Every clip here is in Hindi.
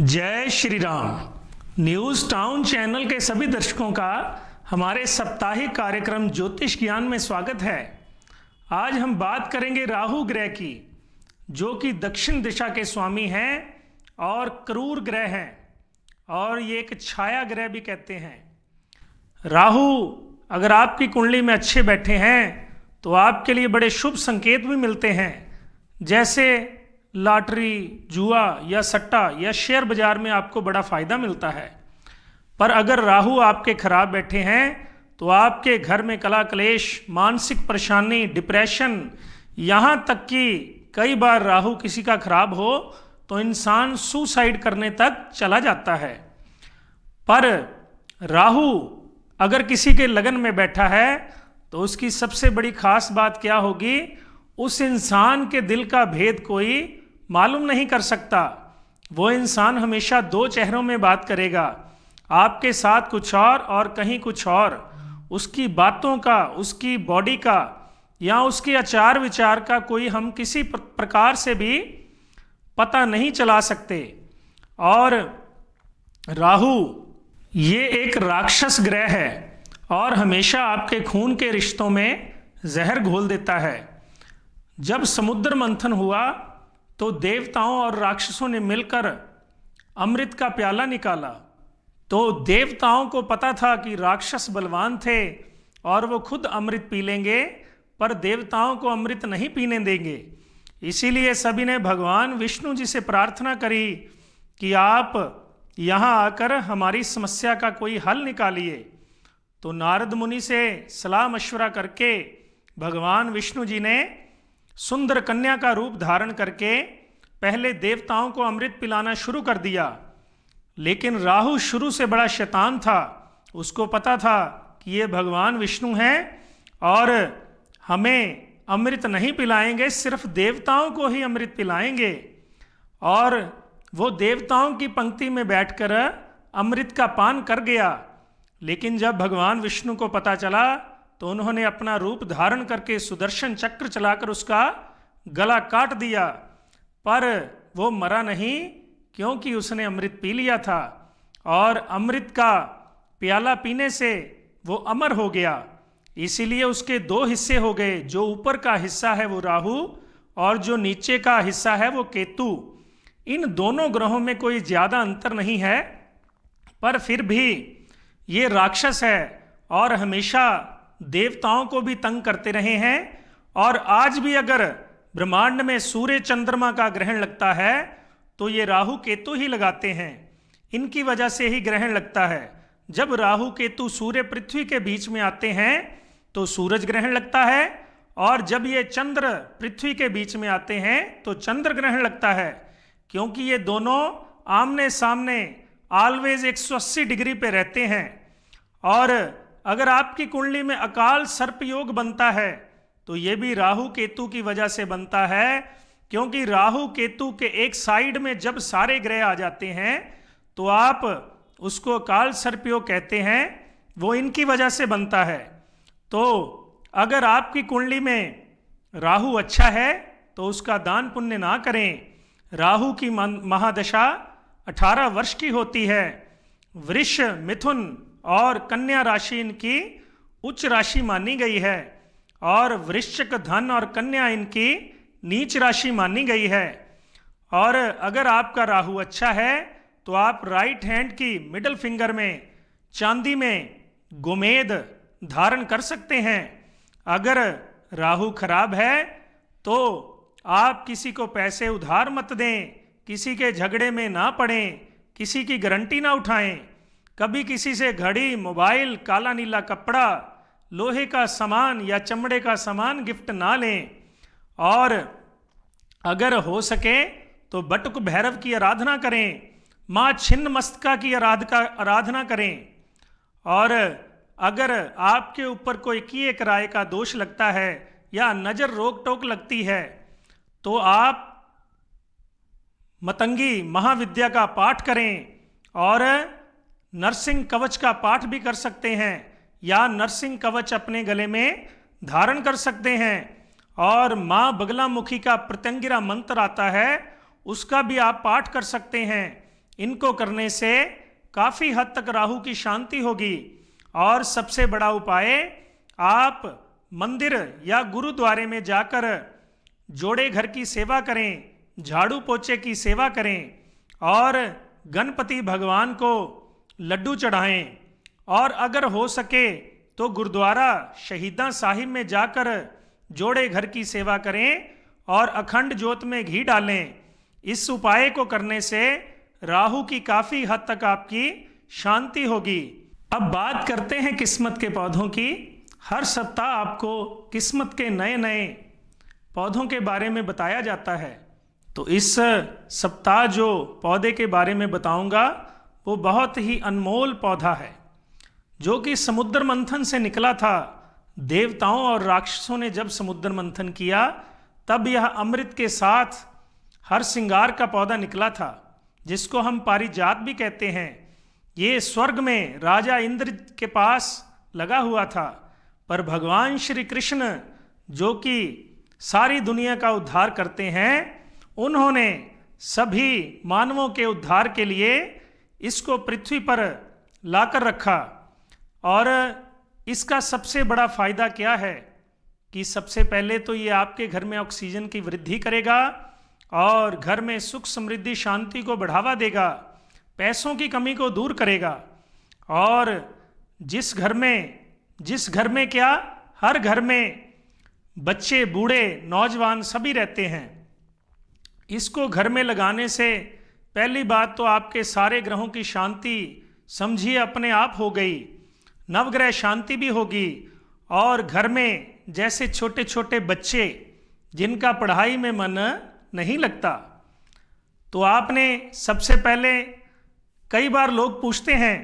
जय Shri Ram. News town channel के सभी दर्शकों का हमारे साप्ताहिक कार्यक्रम ज्योतिष ज्ञान में स्वागत है। आज हम बात करेंगे राहु ग्रह की, जो कि दक्षिण दिशा के स्वामी हैं और क्रूर ग्रह हैं और ये एक छाया ग्रह भी कहते हैं। राहु अगर आपकी कुंडली में अच्छे बैठे हैं तो आपके लिए बड़े शुभ संकेत भी मिलते हैं, जैसे लॉटरी, जुआ या सट्टा या शेयर बाजार में आपको बड़ा फायदा मिलता है। पर अगर राहु आपके खराब बैठे हैं तो आपके घर में कला क्लेश, मानसिक परेशानी, डिप्रेशन, यहाँ तक कि कई बार राहु किसी का खराब हो तो इंसान सुसाइड करने तक चला जाता है। पर राहु अगर किसी के लगन में बैठा है तो उसकी सबसे बड़ी खास बात क्या होगी, उस इंसान के दिल का भेद कोई मालूम नहीं कर सकता। वो इंसान हमेशा दो चेहरों में बात करेगा, आपके साथ कुछ और कहीं कुछ और। उसकी बातों का, उसकी बॉडी का या उसके आचार विचार का कोई हम किसी प्रकार से भी पता नहीं चला सकते। और राहु ये एक राक्षस ग्रह है और हमेशा आपके खून के रिश्तों में जहर घोल देता है। जब समुद्र मंथन हुआ तो देवताओं और राक्षसों ने मिलकर अमृत का प्याला निकाला। तो देवताओं को पता था कि राक्षस बलवान थे और वो खुद अमृत पी लेंगे, पर देवताओं को अमृत नहीं पीने देंगे। इसीलिए सभी ने भगवान विष्णु जी से प्रार्थना करी कि आप यहाँ आकर हमारी समस्या का कोई हल निकालिए। तो नारद मुनि से सलाह मशवरा करके भगवान विष्णु जी ने सुंदर कन्या का रूप धारण करके पहले देवताओं को अमृत पिलाना शुरू कर दिया। लेकिन राहु शुरू से बड़ा शैतान था, उसको पता था कि ये भगवान विष्णु हैं और हमें अमृत नहीं पिलाएंगे, सिर्फ देवताओं को ही अमृत पिलाएंगे। और वो देवताओं की पंक्ति में बैठकर अमृत का पान कर गया। लेकिन जब भगवान विष्णु को पता चला तो उन्होंने अपना रूप धारण करके सुदर्शन चक्र चलाकर उसका गला काट दिया, पर वो मरा नहीं, क्योंकि उसने अमृत पी लिया था और अमृत का प्याला पीने से वो अमर हो गया। इसीलिए उसके दो हिस्से हो गए, जो ऊपर का हिस्सा है वो राहु और जो नीचे का हिस्सा है वो केतु। इन दोनों ग्रहों में कोई ज़्यादा अंतर नहीं है, पर फिर भी ये राक्षस है और हमेशा देवताओं को भी तंग करते रहे हैं। और आज भी अगर ब्रह्मांड में सूर्य चंद्रमा का ग्रहण लगता है तो ये राहु केतु ही लगाते हैं, इनकी वजह से ही ग्रहण लगता है। जब राहु केतु सूर्य पृथ्वी के बीच में आते हैं तो सूरज ग्रहण लगता है, और जब ये चंद्र पृथ्वी के बीच में आते हैं तो चंद्र ग्रहण लगता है, क्योंकि ये दोनों आमने सामने ऑलवेज 180 डिग्री पे रहते हैं। और अगर आपकी कुंडली में अकाल सर्प योग बनता है तो ये भी राहु केतु की वजह से बनता है, क्योंकि राहु केतु के एक साइड में जब सारे ग्रह आ जाते हैं तो आप उसको अकाल सर्प योग कहते हैं, वो इनकी वजह से बनता है। तो अगर आपकी कुंडली में राहु अच्छा है तो उसका दान पुण्य ना करें। राहु की महादशा 18 वर्ष की होती है। वृष, मिथुन और कन्या राशि इनकी उच्च राशि मानी गई है और वृश्चिक, धन और कन्या इनकी नीच राशि मानी गई है। और अगर आपका राहु अच्छा है तो आप राइट हैंड की मिडल फिंगर में चांदी में गोमेद धारण कर सकते हैं। अगर राहु खराब है तो आप किसी को पैसे उधार मत दें, किसी के झगड़े में ना पड़ें, किसी की गारंटी ना उठाएं, कभी किसी से घड़ी, मोबाइल, काला नीला कपड़ा, लोहे का सामान या चमड़े का सामान गिफ्ट ना लें। और अगर हो सके तो बटुक भैरव की आराधना करें, माँ छिन्नमस्तिका की आराधना करें। और अगर आपके ऊपर कोई किए कराए का दोष लगता है या नज़र रोक टोक लगती है तो आप मतंगी महाविद्या का पाठ करें और नरसिंह कवच का पाठ भी कर सकते हैं, या नरसिंह कवच अपने गले में धारण कर सकते हैं। और माँ बगलामुखी का प्रत्यंगिरा मंत्र आता है, उसका भी आप पाठ कर सकते हैं। इनको करने से काफ़ी हद तक राहु की शांति होगी। और सबसे बड़ा उपाय, आप मंदिर या गुरुद्वारे में जाकर जोड़े घर की सेवा करें, झाड़ू पोछे की सेवा करें और गणपति भगवान को लड्डू चढ़ाएं। और अगर हो सके तो गुरुद्वारा शहीदा साहिब में जाकर जोड़े घर की सेवा करें और अखंड ज्योत में घी डालें। इस उपाय को करने से राहु की काफ़ी हद तक आपकी शांति होगी। अब बात करते हैं किस्मत के पौधों की। हर सप्ताह आपको किस्मत के नए नए पौधों के बारे में बताया जाता है। तो इस सप्ताह जो पौधे के बारे में बताऊंगा वो बहुत ही अनमोल पौधा है, जो कि समुद्र मंथन से निकला था। देवताओं और राक्षसों ने जब समुद्र मंथन किया तब यह अमृत के साथ हर श्रृंगार का पौधा निकला था, जिसको हम पारिजात भी कहते हैं। ये स्वर्ग में राजा इंद्र के पास लगा हुआ था, पर भगवान श्री कृष्ण जो कि सारी दुनिया का उद्धार करते हैं, उन्होंने सभी मानवों के उद्धार के लिए इसको पृथ्वी पर लाकर रखा। और इसका सबसे बड़ा फायदा क्या है कि सबसे पहले तो ये आपके घर में ऑक्सीजन की वृद्धि करेगा और घर में सुख समृद्धि शांति को बढ़ावा देगा, पैसों की कमी को दूर करेगा। और जिस घर में क्या, हर घर में बच्चे बूढ़े नौजवान सभी रहते हैं, इसको घर में लगाने से पहली बात तो आपके सारे ग्रहों की शांति समझिए अपने आप हो गई, नवग्रह शांति भी होगी। और घर में जैसे छोटे छोटे बच्चे जिनका पढ़ाई में मन नहीं लगता, तो आपने सबसे पहले, कई बार लोग पूछते हैं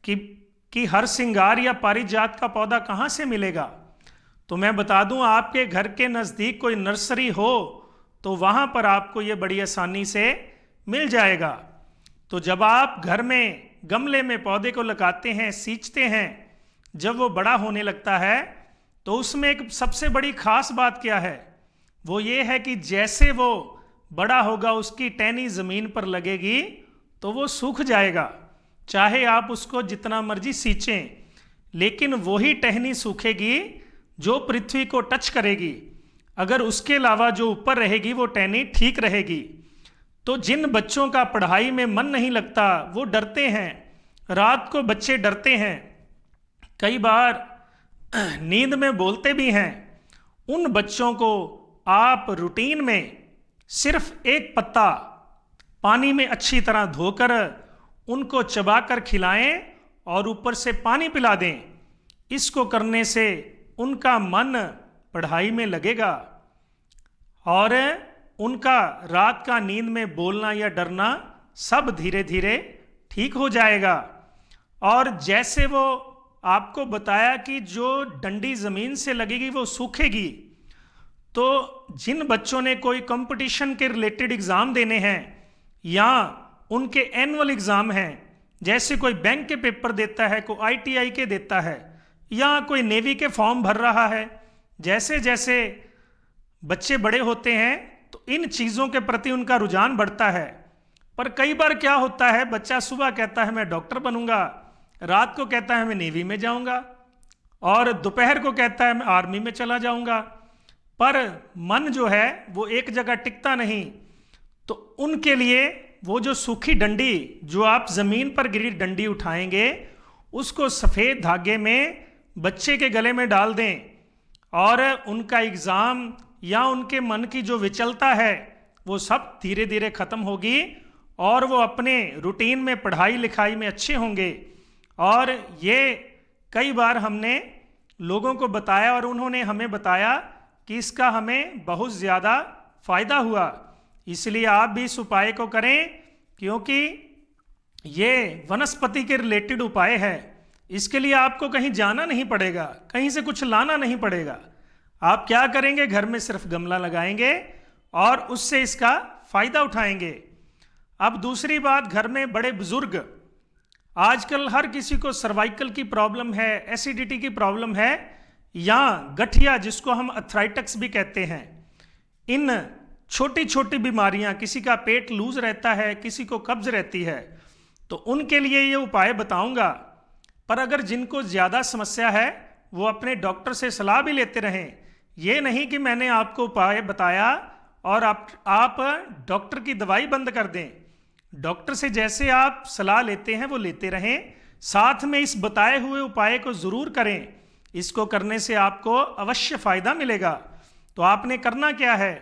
कि हर श्रृंगार या पारिजात का पौधा कहाँ से मिलेगा। तो मैं बता दूं, आपके घर के नज़दीक कोई नर्सरी हो तो वहाँ पर आपको ये बड़ी आसानी से मिल जाएगा। तो जब आप घर में गमले में पौधे को लगाते हैं, सींचते हैं, जब वो बड़ा होने लगता है तो उसमें एक सबसे बड़ी खास बात क्या है, वो ये है कि जैसे वो बड़ा होगा उसकी टहनी ज़मीन पर लगेगी तो वो सूख जाएगा। चाहे आप उसको जितना मर्जी सींचें, लेकिन वही टहनी सूखेगी जो पृथ्वी को टच करेगी। अगर उसके अलावा जो ऊपर रहेगी वो टहनी ठीक रहेगी। तो जिन बच्चों का पढ़ाई में मन नहीं लगता, वो डरते हैं, रात को बच्चे डरते हैं, कई बार नींद में बोलते भी हैं, उन बच्चों को आप रूटीन में सिर्फ एक पत्ता पानी में अच्छी तरह धोकर उनको चबाकर खिलाएं और ऊपर से पानी पिला दें। इसको करने से उनका मन पढ़ाई में लगेगा और उनका रात का नींद में बोलना या डरना सब धीरे धीरे ठीक हो जाएगा। और जैसे वो आपको बताया कि जो डंडी ज़मीन से लगेगी वो सूखेगी, तो जिन बच्चों ने कोई कंपटीशन के रिलेटेड एग्ज़ाम देने हैं या उनके एनुअल एग्ज़ाम हैं, जैसे कोई बैंक के पेपर देता है, कोई ITI के देता है, या कोई नेवी के फॉर्म भर रहा है, जैसे जैसे बच्चे बड़े होते हैं तो इन चीज़ों के प्रति उनका रुझान बढ़ता है। पर कई बार क्या होता है, बच्चा सुबह कहता है मैं डॉक्टर बनूंगा, रात को कहता है मैं नेवी में जाऊंगा, और दोपहर को कहता है मैं आर्मी में चला जाऊंगा, पर मन जो है वो एक जगह टिकता नहीं। तो उनके लिए वो जो सूखी डंडी, जो आप ज़मीन पर गिरी डंडी उठाएंगे, उसको सफ़ेद धागे में बच्चे के गले में डाल दें और उनका एग्ज़ाम या उनके मन की जो विचलता है वो सब धीरे धीरे ख़त्म होगी और वो अपने रूटीन में पढ़ाई लिखाई में अच्छे होंगे। और ये कई बार हमने लोगों को बताया और उन्होंने हमें बताया कि इसका हमें बहुत ज़्यादा फ़ायदा हुआ। इसलिए आप भी इस उपाय को करें, क्योंकि ये वनस्पति के रिलेटेड उपाय है। इसके लिए आपको कहीं जाना नहीं पड़ेगा, कहीं से कुछ लाना नहीं पड़ेगा। आप क्या करेंगे, घर में सिर्फ गमला लगाएंगे और उससे इसका फ़ायदा उठाएंगे। अब दूसरी बात, घर में बड़े बुजुर्ग, आजकल हर किसी को सर्वाइकल की प्रॉब्लम है, एसिडिटी की प्रॉब्लम है, या गठिया जिसको हम अर्थराइटिस भी कहते हैं, इन छोटी छोटी बीमारियां, किसी का पेट लूज रहता है, किसी को कब्ज रहती है, तो उनके लिए ये उपाय बताऊंगा। पर अगर जिनको ज़्यादा समस्या है वो अपने डॉक्टर से सलाह भी लेते रहें। ये नहीं कि मैंने आपको उपाय बताया और आप डॉक्टर की दवाई बंद कर दें। डॉक्टर से जैसे आप सलाह लेते हैं वो लेते रहें, साथ में इस बताए हुए उपाय को ज़रूर करें। इसको करने से आपको अवश्य फ़ायदा मिलेगा। तो आपने करना क्या है,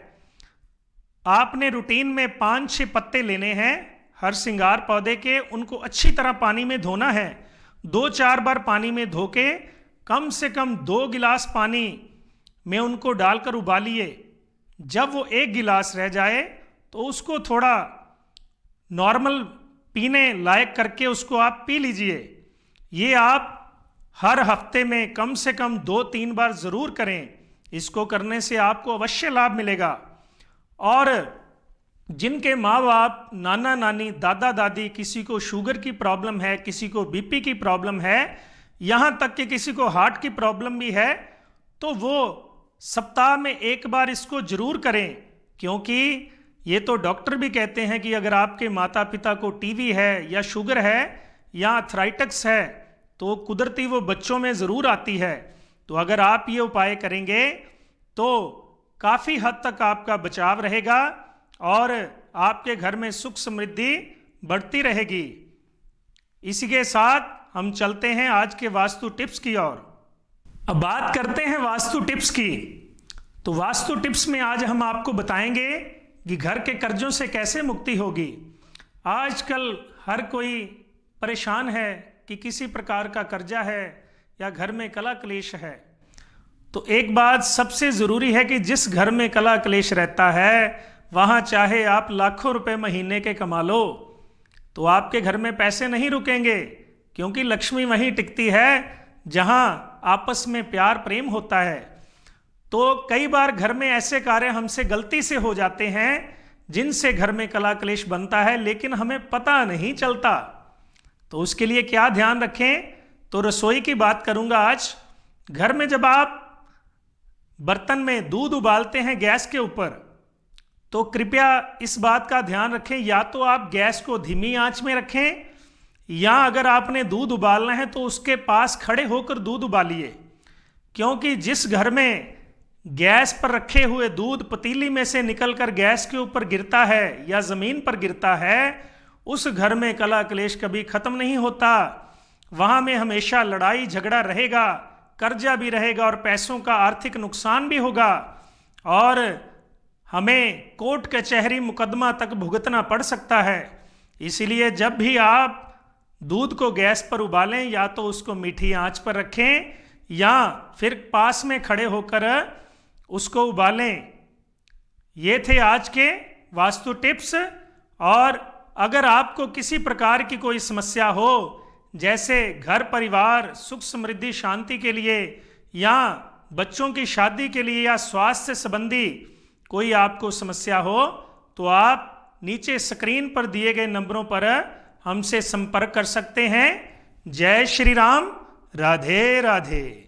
आपने रूटीन में 5-6 पत्ते लेने हैं हर श्रृंगार पौधे के, उनको अच्छी तरह पानी में धोना है। 2-4 बार पानी में धो के कम से कम 2 गिलास पानी में उनको डालकर उबालिए। जब वो 1 गिलास रह जाए तो उसको थोड़ा नॉर्मल पीने लायक करके उसको आप पी लीजिए। ये आप हर हफ्ते में कम से कम 2-3 बार ज़रूर करें। इसको करने से आपको अवश्य लाभ मिलेगा। और जिनके माँ बाप, नाना नानी, दादा दादी, किसी को शुगर की प्रॉब्लम है, किसी को बीपी की प्रॉब्लम है, यहाँ तक कि किसी को हार्ट की प्रॉब्लम भी है, तो वो सप्ताह में 1 बार इसको जरूर करें। क्योंकि ये तो डॉक्टर भी कहते हैं कि अगर आपके माता पिता को टीबी है या शुगर है या आर्थराइटिस है तो कुदरती वो बच्चों में ज़रूर आती है। तो अगर आप ये उपाय करेंगे तो काफ़ी हद तक आपका बचाव रहेगा और आपके घर में सुख समृद्धि बढ़ती रहेगी। इसी के साथ हम चलते हैं आज के वास्तु टिप्स की ओर। अब बात करते हैं वास्तु टिप्स की। तो वास्तु टिप्स में आज हम आपको बताएंगे कि घर के कर्जों से कैसे मुक्ति होगी। आजकल हर कोई परेशान है कि किसी प्रकार का कर्जा है या घर में कला क्लेश है। तो एक बात सबसे ज़रूरी है कि जिस घर में कला क्लेश रहता है वहाँ चाहे आप लाखों रुपए महीने के कमा लो तो आपके घर में पैसे नहीं रुकेंगे, क्योंकि लक्ष्मी वहीं टिकती है जहाँ आपस में प्यार प्रेम होता है। तो कई बार घर में ऐसे कार्य हमसे गलती से हो जाते हैं जिनसे घर में कला क्लेश बनता है, लेकिन हमें पता नहीं चलता। तो उसके लिए क्या ध्यान रखें, तो रसोई की बात करूंगा आज। घर में जब आप बर्तन में दूध उबालते हैं गैस के ऊपर, तो कृपया इस बात का ध्यान रखें, या तो आप गैस को धीमी आंच में रखें, या अगर आपने दूध उबालना है तो उसके पास खड़े होकर दूध उबालिए। क्योंकि जिस घर में गैस पर रखे हुए दूध पतीली में से निकलकर गैस के ऊपर गिरता है या ज़मीन पर गिरता है, उस घर में कला क्लेश कभी ख़त्म नहीं होता। वहाँ में हमेशा लड़ाई झगड़ा रहेगा, कर्जा भी रहेगा और पैसों का आर्थिक नुकसान भी होगा, और हमें कोर्ट कचहरी मुकदमा तक भुगतना पड़ सकता है। इसीलिए जब भी आप दूध को गैस पर उबालें, या तो उसको मीठी आंच पर रखें या फिर पास में खड़े होकर उसको उबालें। ये थे आज के वास्तु टिप्स। और अगर आपको किसी प्रकार की कोई समस्या हो, जैसे घर परिवार सुख समृद्धि शांति के लिए, या बच्चों की शादी के लिए, या स्वास्थ्य संबंधी कोई आपको समस्या हो, तो आप नीचे स्क्रीन पर दिए गए नंबरों पर हमसे संपर्क कर सकते हैं। जय श्री राम, राधे राधे।